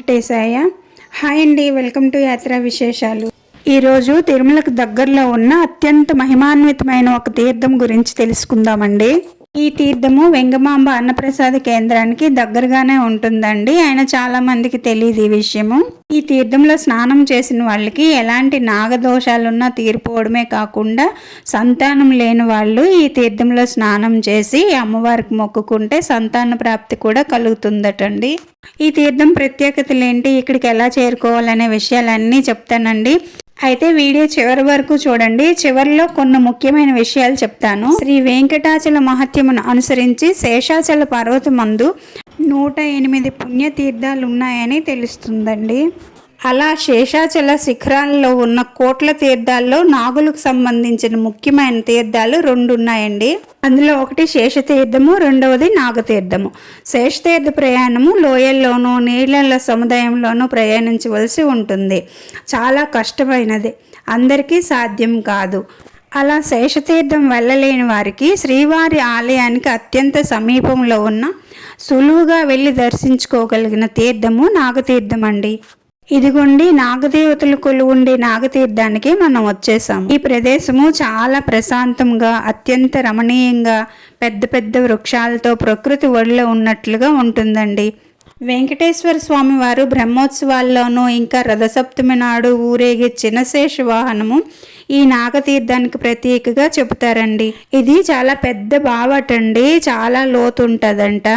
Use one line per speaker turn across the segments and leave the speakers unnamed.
వెంకటేశాయ. Hi అండి, welcome to యాత్రా విశేషాలు. ఈరోజు తిరుమలకు దగ్గరలో ఉన్న అత్యంత మహిమాన్వితమైన ఒక తీర్థం గురించి తెలుసుకుందామండి. ఈ తీర్థము వెంగమాంబ అన్నప్రసాద కేంద్రానికి దగ్గరగానే ఉంటుందండి. ఆయన చాలా మందికి తెలియదు ఈ విషయము. ఈ తీర్థంలో స్నానం చేసిన వాళ్ళకి ఎలాంటి నాగదోషాలున్నా తీరిపోవడమే కాకుండా సంతానం లేని వాళ్ళు ఈ తీర్థంలో స్నానం చేసి అమ్మవారికి మొక్కుకుంటే సంతాన ప్రాప్తి కూడా కలుగుతుందటండి. ఈ తీర్థం ప్రత్యేకతలు ఏంటి, ఇక్కడికి ఎలా చేరుకోవాలనే విషయాలన్నీ చెప్తానండి. అయితే వీడియో చివరి వరకు చూడండి. చివరిలో కొన్ని ముఖ్యమైన విషయాలు చెప్తాను. శ్రీ వెంకటాచల మహత్యమును అనుసరించి శేషాచల పర్వతమందు 108 పుణ్యతీర్థాలు ఉన్నాయని తెలుస్తుందండి. అలా శేషాచల శిఖరాల్లో ఉన్న కోట్ల తీర్థాల్లో నాగులకు సంబంధించిన ముఖ్యమైన తీర్థాలు 2 ఉన్నాయండి. అందులో ఒకటి శేషతీర్థము, రెండవది నాగతీర్థము. శేషతీర్థ ప్రయాణము లోయల్లోనూ నీళ్ళ సముదాయంలోనూ ప్రయాణించవలసి ఉంటుంది. చాలా కష్టమైనది, అందరికీ సాధ్యం కాదు. అలా శేషతీర్థం వెళ్ళలేని వారికి శ్రీవారి ఆలయానికి అత్యంత సమీపంలో ఉన్న సులువుగా వెళ్ళి దర్శించుకోగలిగిన తీర్థము నాగతీర్థం అండి. ఇదిగోండి, నాగదేవతలు కొలువుండే నాగతీర్థానికి మనం వచ్చేసాం. ఈ ప్రదేశము చాలా ప్రశాంతంగా, అత్యంత రమణీయంగా, పెద్ద పెద్ద వృక్షాలతో ప్రకృతి ఒడిలో ఉన్నట్లుగా ఉంటుందండి. వెంకటేశ్వర స్వామి వారు బ్రహ్మోత్సవాల్లోనూ ఇంకా రథసప్తమి నాడు ఊరేగే చిన్నశేష వాహనము ఈ నాగతీర్థానికి ప్రత్యేకగా చెబుతారండి. ఇది చాలా పెద్ద బావటండి, చాలా లోతు ఉంటుందంట.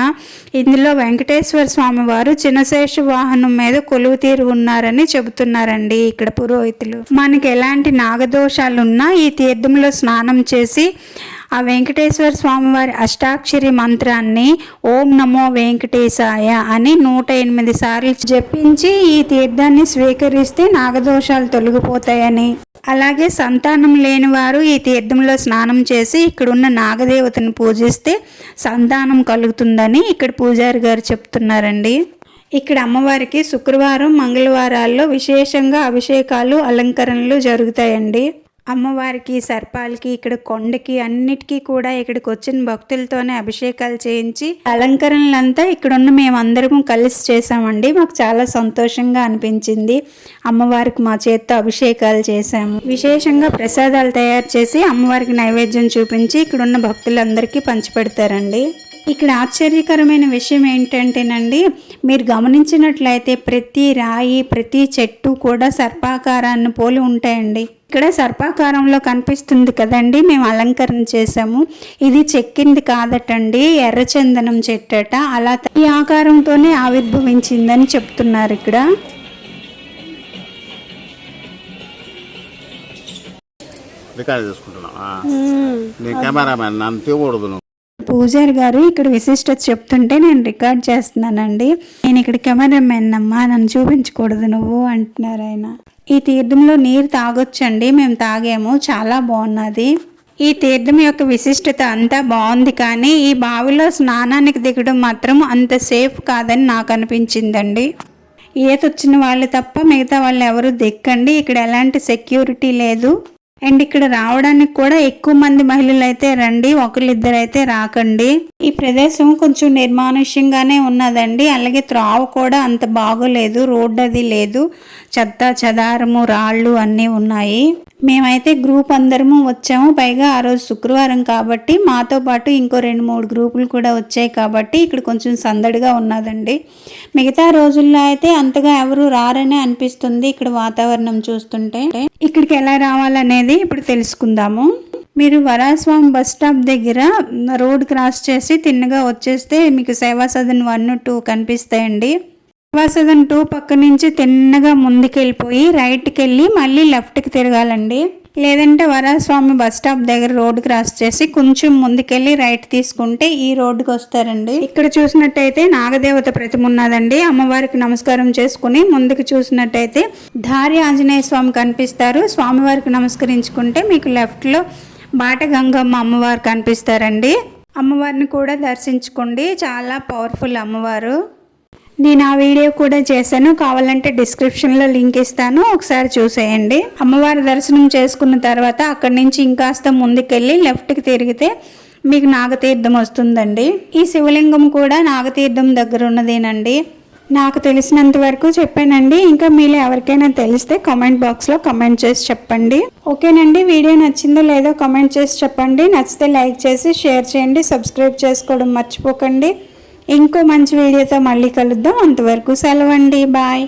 ఇందులో వెంకటేశ్వర స్వామి వారు చిన్నశేష వాహనం మీద కొలువు తీరు ఉన్నారని చెబుతున్నారండి ఇక్కడ పురోహితులు. మనకి ఎలాంటి నాగదోషాలున్నా ఈ తీర్థంలో స్నానం చేసి ఆ వెంకటేశ్వర స్వామివారి అష్టాక్షరి మంత్రాన్ని ఓం నమో వెంకటేశాయ అని 108 సార్లు జపించి ఈ తీర్థాన్ని స్వీకరిస్తే నాగదోషాలు తొలగిపోతాయని, అలాగే సంతానం లేని వారు ఈ తీర్థంలో స్నానం చేసి ఇక్కడున్న నాగదేవతను పూజిస్తే సంతానం కలుగుతుందని ఇక్కడ పూజారి గారు చెప్తున్నారండి. ఇక్కడ అమ్మవారికి శుక్రవారం, మంగళవారాల్లో విశేషంగా అభిషేకాలు, అలంకరణలు జరుగుతాయండి. అమ్మవారికి, సర్పాలకి, ఇక్కడ కొండకి అన్నిటికీ కూడా ఇక్కడికి వచ్చిన భక్తులతోనే అభిషేకాలు చేయించి అలంకరణలంతా ఇక్కడున్న మేమందరము కలిసి చేసామండి. మాకు చాలా సంతోషంగా అనిపించింది. అమ్మవారికి మా చేత్తో అభిషేకాలు చేశాము. విశేషంగా ప్రసాదాలు తయారు చేసి అమ్మవారికి నైవేద్యం చూపించి ఇక్కడున్న భక్తులందరికీ పంచిపెడతారండి. ఇక్కడ ఆశ్చర్యకరమైన విషయం ఏంటంటేనండి, మీరు గమనించినట్లయితే ప్రతి రాయి, ప్రతి చెట్టు కూడా సర్పాకారాన్ని పోలి ఉంటాయండి. ఇక్కడ సర్పాకారంలో కనిపిస్తుంది కదండి, మేము అలంకరణ చేసాము. ఇది చెక్కింది కాదటండి, ఎర్రచందనం చెట్టట. అలా ఈ ఆకారంతోనే ఆవిర్భవించిందని చెప్తున్నారు ఇక్కడ. పూజారి గారు ఇక్కడ విశిష్టత చెప్తుంటే నేను రికార్డ్ చేస్తున్నానండి. నేను ఇక్కడ కెమెరామెన్ అమ్మా, నన్ను చూపించకూడదు నువ్వు అంటున్నారు ఆయన. ఈ తీర్థంలో నీరు తాగొచ్చండి, మేము తాగాము, చాలా బాగున్నది. ఈ తీర్థం యొక్క విశిష్టత అంతా బాగుంది, కానీ ఈ బావిలో స్నానానికి దిగడం మాత్రం అంత సేఫ్ కాదని నాకు అనిపించిందండి. ఈత వచ్చిన వాళ్ళు తప్ప మిగతా వాళ్ళు ఎవరు దిక్కండి. ఇక్కడ ఎలాంటి సెక్యూరిటీ లేదు. అండ్ ఇక్కడ రావడానికి కూడా ఎక్కువ మంది మహిళలు అయితే రండి, ఒకరిద్దరు అయితే రాకండి. ఈ ప్రదేశం కొంచెం నిర్మానుష్యంగానే ఉన్నదండి. అలాగే త్రావ కూడా అంత బాగోలేదు, రోడ్డు అది లేదు, చెత్త చెదారము, రాళ్ళు అన్నీ ఉన్నాయి. మేమైతే గ్రూప్ అందరము వచ్చాము. పైగా ఆ రోజు శుక్రవారం కాబట్టి మాతో పాటు ఇంకో 2-3 గ్రూపులు కూడా వచ్చాయి కాబట్టి ఇక్కడ కొంచెం సందడిగా ఉన్నదండి. మిగతా రోజుల్లో అయితే అంతగా ఎవరు రారనే అనిపిస్తుంది ఇక్కడ వాతావరణం చూస్తుంటే. ఇక్కడికి ఎలా రావాలనేది ఇప్పుడు తెలుసుకుందాము. మీరు వరాస్వామి బస్ స్టాప్ దగ్గర రోడ్ క్రాస్ చేసి తిన్నగా వచ్చేస్తే మీకు సేవా సదన్ 1, 2 కనిపిస్తాయండి. సేవాసదన్ 2 పక్క నుంచి తిన్నగా ముందుకెళ్ళిపోయి రైట్కి వెళ్ళి మళ్ళీ లెఫ్ట్కి తిరగాలండి. లేదంటే వరాస్వామి బస్ స్టాప్ దగ్గర రోడ్డు క్రాస్ చేసి కొంచెం ముందుకెళ్ళి రైట్ తీసుకుంటే ఈ రోడ్డుకి వస్తారండి. ఇక్కడ చూసినట్టయితే నాగదేవత ప్రతిమ ఉన్నదండి. అమ్మవారికి నమస్కారం చేసుకుని ముందుకు చూసినట్టయితే ధారి ఆంజనేయ స్వామి కనిపిస్తారు. స్వామివారికి నమస్కరించుకుంటే మీకు లెఫ్ట్లో బాట గంగమ్మ అమ్మవారు కనిపిస్తారండి. అమ్మవారిని కూడా దర్శించుకోండి, చాలా పవర్ఫుల్ అమ్మవారు. నేను ఆ వీడియో కూడా చేశాను, కావాలంటే డిస్క్రిప్షన్లో లింక్ ఇస్తాను, ఒకసారి చూసేయండి. అమ్మవారి దర్శనం చేసుకున్న తర్వాత అక్కడి నుంచి ఇంకాస్త ముందుకెళ్ళి లెఫ్ట్కి తిరిగితే మీకు నాగతీర్థం వస్తుందండి. ఈ శివలింగం కూడా నాగతీర్థం దగ్గర ఉన్నదేనండి. నాకు తెలిసినంత వరకు చెప్పానండి. ఇంకా మీలో ఎవరికైనా తెలిస్తే కామెంట్ బాక్స్లో కామెంట్ చేసి చెప్పండి. ఓకేనండి, వీడియో నచ్చిందో లేదో కామెంట్ చేసి చెప్పండి. నచ్చితే లైక్ చేసి షేర్ చేయండి. సబ్స్క్రైబ్ చేసుకోవడం మర్చిపోకండి. ఇంకో మంచి వీడియోతో మళ్ళీ కలుద్దాం. అంతవరకు సెలవండి. బాయ్.